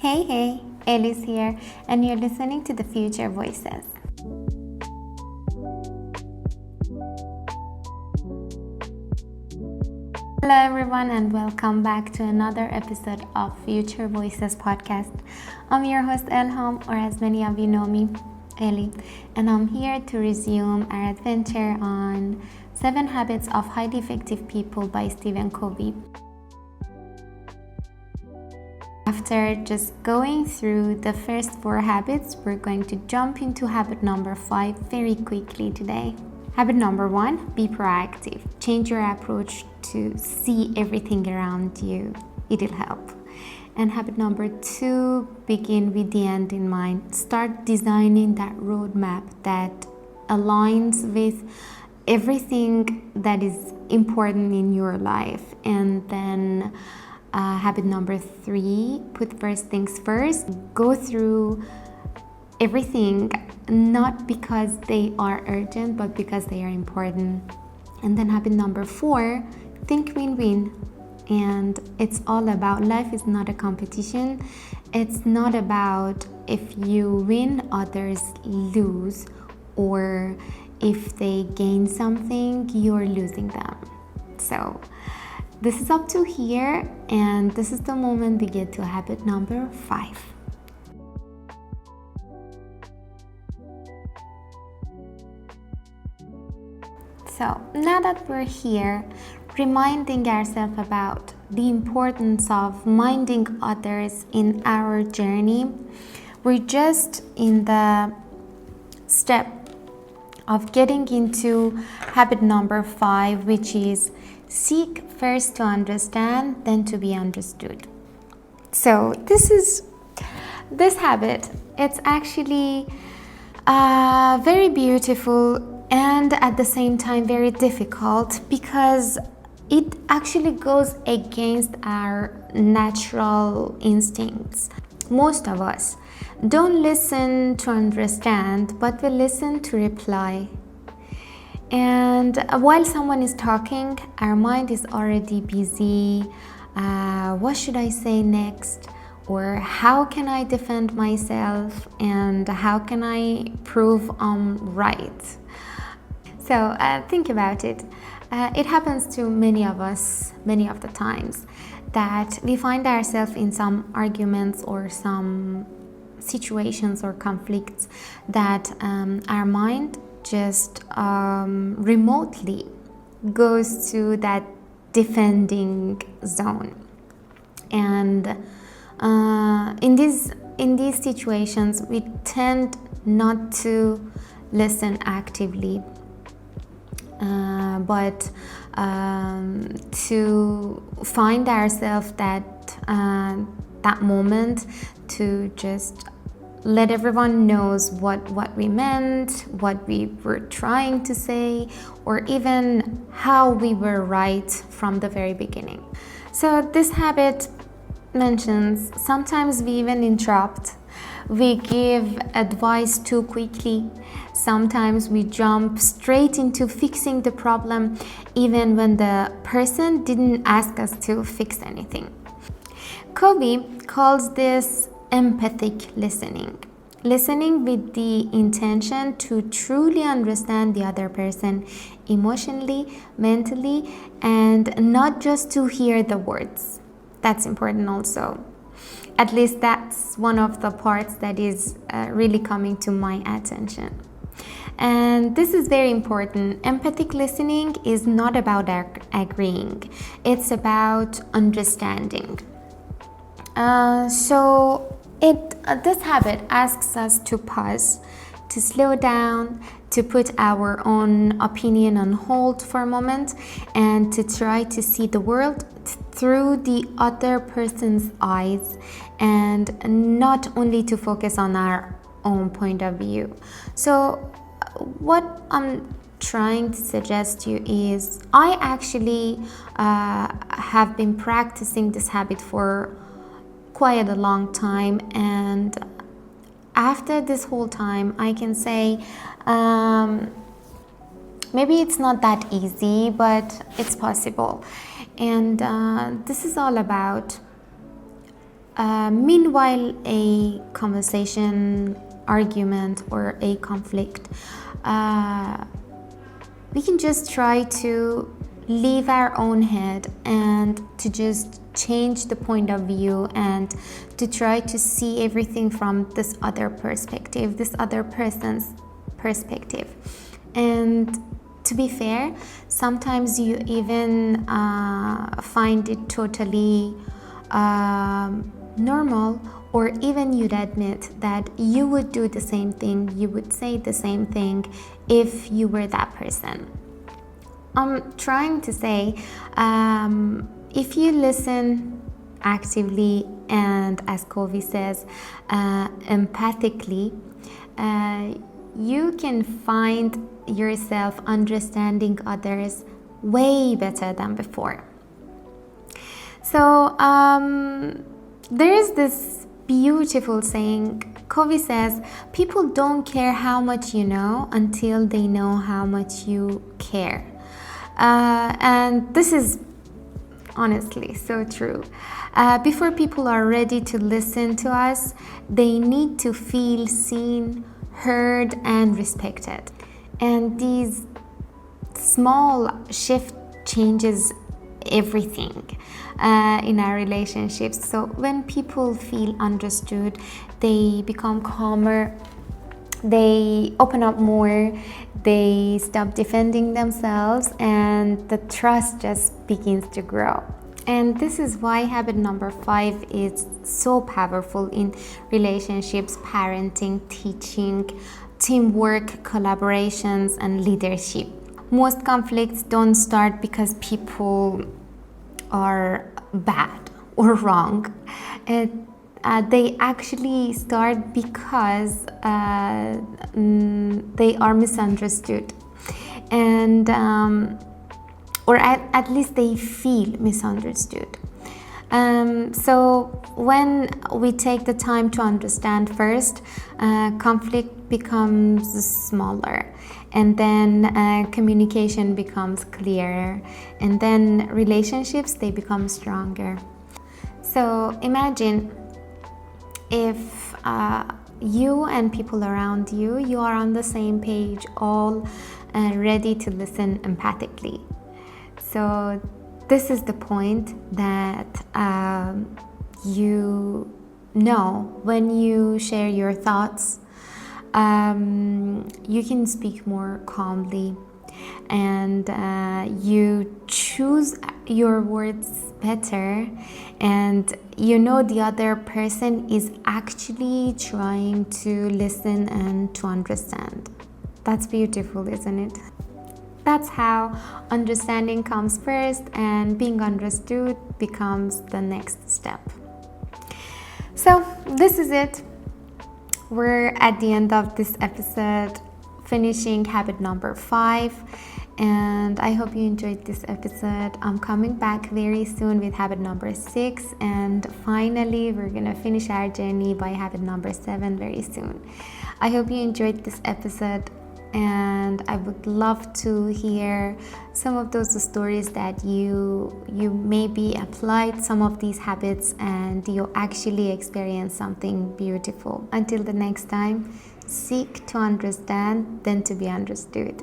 Hey, Elise here, and you're listening to the Future Voices. Hello, everyone, and welcome back to another episode of Future Voices podcast. I'm your host, Elham, or as many of you know me, Ellie, and I'm here to resume our adventure on 7 Habits of Highly Effective People by Stephen Covey. After just going through the first 4 habits, we're going to jump into habit number 5 very quickly today. Habit number 1, be proactive. Change your approach to see everything around you. It'll help. And habit number 2, begin with the end in mind. Start designing that roadmap that aligns with everything that is important in your life. And then habit number 3, put first things first. Go through everything, not because they are urgent, but because they are important. And then habit number 4, think win-win. And it's all about, life is not a competition. It's not about if you win, others lose, or if they gain something, you're losing them. So this is up to here, and this is the moment we get to habit number 5. So now that we're here, reminding ourselves about the importance of minding others in our journey, we're just in the step of getting into habit number 5, which is seek first to understand, then to be understood. So this habit, it's actually very beautiful and at the same time very difficult, because it actually goes against our natural instincts. Most of us don't listen to understand, but we listen to reply. And while someone is talking, our mind is already busy. What should I say next? Or how can I defend myself? And how can I prove I'm right? So think about it. It happens to many of us, many of the times, that we find ourselves in some arguments or some situations or conflicts that our mind just remotely goes to that defending zone. And in these situations, we tend not to listen actively, but to find ourselves that moment to just let everyone knows what we meant, what we were trying to say, or even how we were right from the very beginning. So this habit mentions sometimes we even interrupt. We give advice too quickly. Sometimes we jump straight into fixing the problem, even when the person didn't ask us to fix anything. Covey calls this empathic listening. Listening with the intention to truly understand the other person emotionally, mentally, and not just to hear the words. That's important also. At least that's one of the parts that is really coming to my attention. And this is very important. Empathic listening is not about agreeing. It's about understanding. This habit asks us to pause, to slow down, to put our own opinion on hold for a moment, and to try to see the world through the other person's eyes, and not only to focus on our own point of view. So what I'm trying to suggest to you is, I actually have been practicing this habit for quite a long time, and after this whole time I can say maybe it's not that easy, but it's possible. And this is all about Meanwhile, a conversation, argument, or a conflict, we can just try to leave our own head and to just change the point of view and to try to see everything from this other perspective, this other person's perspective. And to be fair, sometimes you even find it totally normal, or even you'd admit that you would do the same thing, you would say the same thing if you were that person. I'm trying to say, if you listen actively and, as Covey says, empathically, you can find yourself understanding others way better than before. So there is this beautiful saying. Covey says, people don't care how much you know until they know how much you care. And this is honestly so true. Before people are ready to listen to us, they need to feel seen, heard, and respected. And these small shift changes everything in our relationships. So when people feel understood, they become calmer, they open up more, they stop defending themselves, and the trust just begins to grow. And this is why habit number 5 is so powerful in relationships, parenting, teaching, teamwork, collaborations, and leadership. Most conflicts don't start because people are bad or wrong. They actually start because they are misunderstood, and or at least they feel misunderstood. So when we take the time to understand first, conflict becomes smaller, and then communication becomes clearer, and then relationships, they become stronger. So imagine if you and people around you, you are on the same page, all ready to listen empathically. So this is the point that you know when you share your thoughts, you can speak more calmly, and you choose your words better, and you know the other person is actually trying to listen and to understand. That's beautiful, isn't it? That's how understanding comes first, and being understood becomes the next step. So this is it. We're at the end of this episode, finishing habit number 5, and I hope you enjoyed this episode. I'm coming back very soon with habit number 6, and finally we're gonna finish our journey by habit number 7 very soon. I hope you enjoyed this episode, and I would love to hear some of those stories that you maybe applied some of these habits and you actually experienced something beautiful. Until the next time, seek to understand, then to be understood.